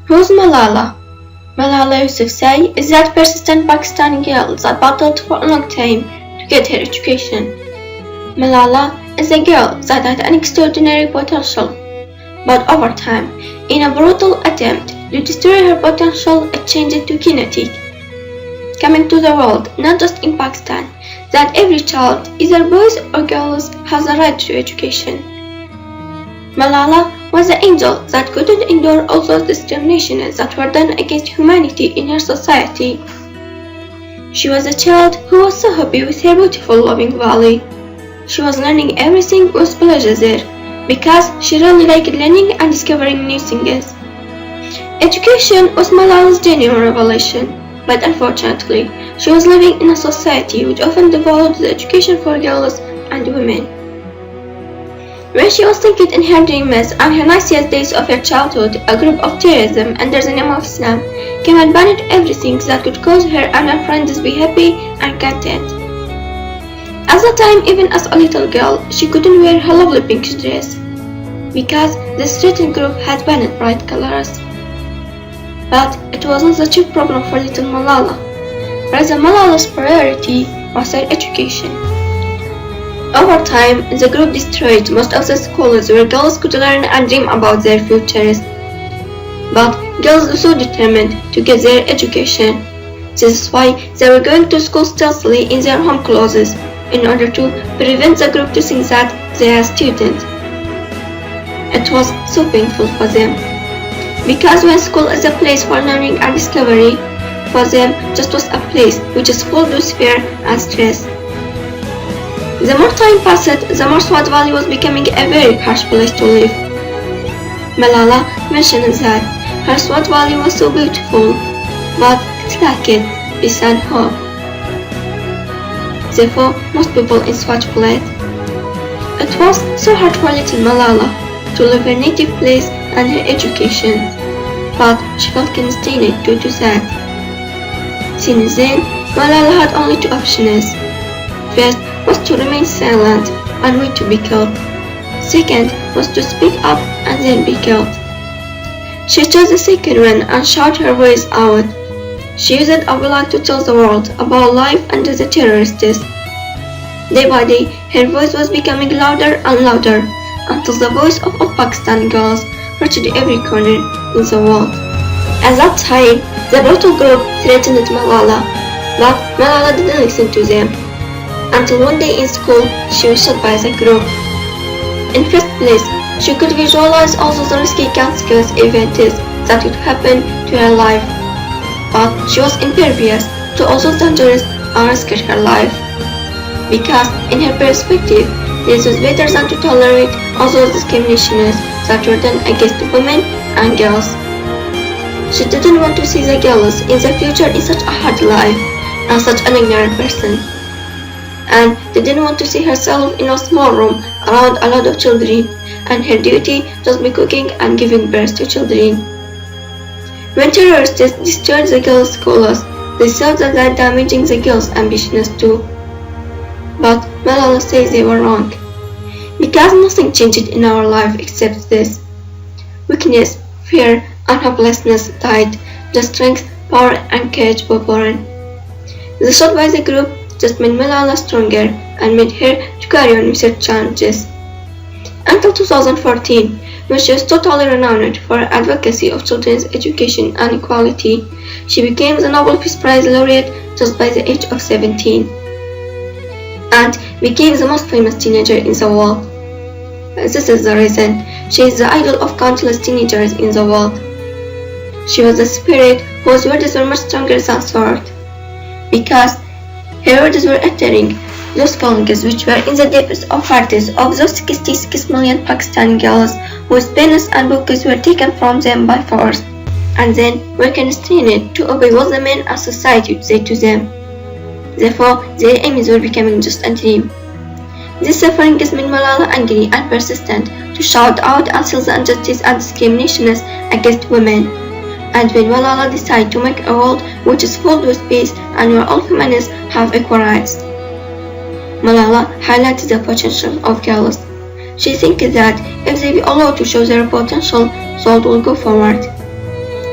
Who's Malala? Malala Yousefzai is that persistent Pakistani girl that battled for a long time to get her education. Malala is a girl that had an extraordinary potential, but over time, in a brutal attempt to destroy her potential, it changed to kinetic, coming to the world, not just in Pakistan, that every child, either boys or girls, has a right to education. Malala was the angel that couldn't endure all those discriminations that were done against humanity in her society. She was a child who was so happy with her beautiful loving valley. She was learning everything with pleasure there, because she really liked learning and discovering new things. Education was Malala's genuine revelation, but unfortunately, she was living in a society which often devalued the education for girls and women. When she was thinking in her dreams and her nicest days of her childhood, a group of terrorism under the name of Islam came and banned everything that could cause her and her friends to be happy and content. At the time, even as a little girl, she couldn't wear her lovely pink dress, because this threatened group had banned bright colors. But it wasn't the chief problem for little Malala. Rather, Malala's priority was her education. Over time, the group destroyed most of the schools where girls could learn and dream about their futures. But girls were so determined to get their education. This is why they were going to school stealthily in their home clothes, in order to prevent the group to think that they are students. It was so painful for them, because when school is a place for learning and discovery, for them just was a place which is full of fear and stress. The more time passed, the more Swat Valley was becoming a very harsh place to live. Malala mentioned that her Swat Valley was so beautiful, but it lacked peace and hope. Therefore, most people in Swat fled. It was so hard for little Malala to leave her native place and her education, but she felt constrained due to that. Since then, Malala had only two options. First was to remain silent and wait to be killed. Second was to speak up and then be killed. She chose the second one and shouted her voice out. She used a blog to tell the world about life under the terrorists. Day by day, her voice was becoming louder and louder, until the voice of all Pakistani girls reached every corner in the world. At that time, the brutal group threatened Malala, but Malala didn't listen to them. Until one day in school, she was shot by the group. In first place, she could visualize all those risky consequence events that would happen to her life, but she was impervious to all those dangers and risked her life, because in her perspective, this was better than to tolerate all those discriminations that were done against women and girls. She didn't want to see the girls in the future in such a hard life and such an ignorant person, and didn't want to see herself in a small room around a lot of children, and her duty just be cooking and giving birth to children. When terrorists destroyed the girls' schools, they thought that they were damaging the girls' ambitions too. But Malala says they were wrong, because nothing changed in our life except this. Weakness, fear, and hopelessness died, just strength, power, and courage were born. The shot by the group just made Malala stronger and made her to carry on with her challenges. Until 2014, when she was totally renowned for her advocacy of children's education and equality, she became the Nobel Peace Prize laureate just by the age of 17, and became the most famous teenager in the world. This is the reason she is the idol of countless teenagers in the world. She was a spirit whose words were much stronger than sword, because her words were uttering those feelings which were in the depths of hearts of those 66 million Pakistani girls whose pens and books were taken from them by force, and then were constrained to obey what the men and society would say to them. Therefore, their aims were becoming just a dream. This suffering made Malala angry and persistent to shout out and seal the injustice and discriminations against women. And when Malala decided to make a world which is filled with peace and where all humans have equal rights, Malala highlighted the potential of girls. She thinks that if they be allowed to show their potential, the world will go forward.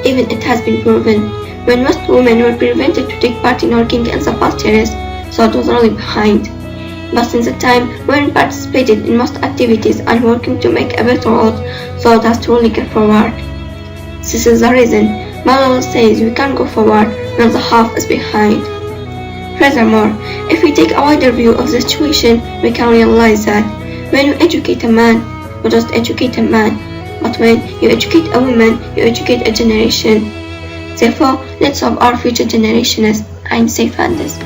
Even it has been proven. When most women were prevented to take part in working in the past years, Saud was really behind. But since the time women participated in most activities and working to make a better world, Saud has to really get forward. This is the reason Malala says we can go forward when the half is behind. Furthermore, if we take a wider view of the situation, we can realize that when you educate a man, you just educate a man, but when you educate a woman, you educate a generation. Therefore, let's help our future generations. I'm safe on this.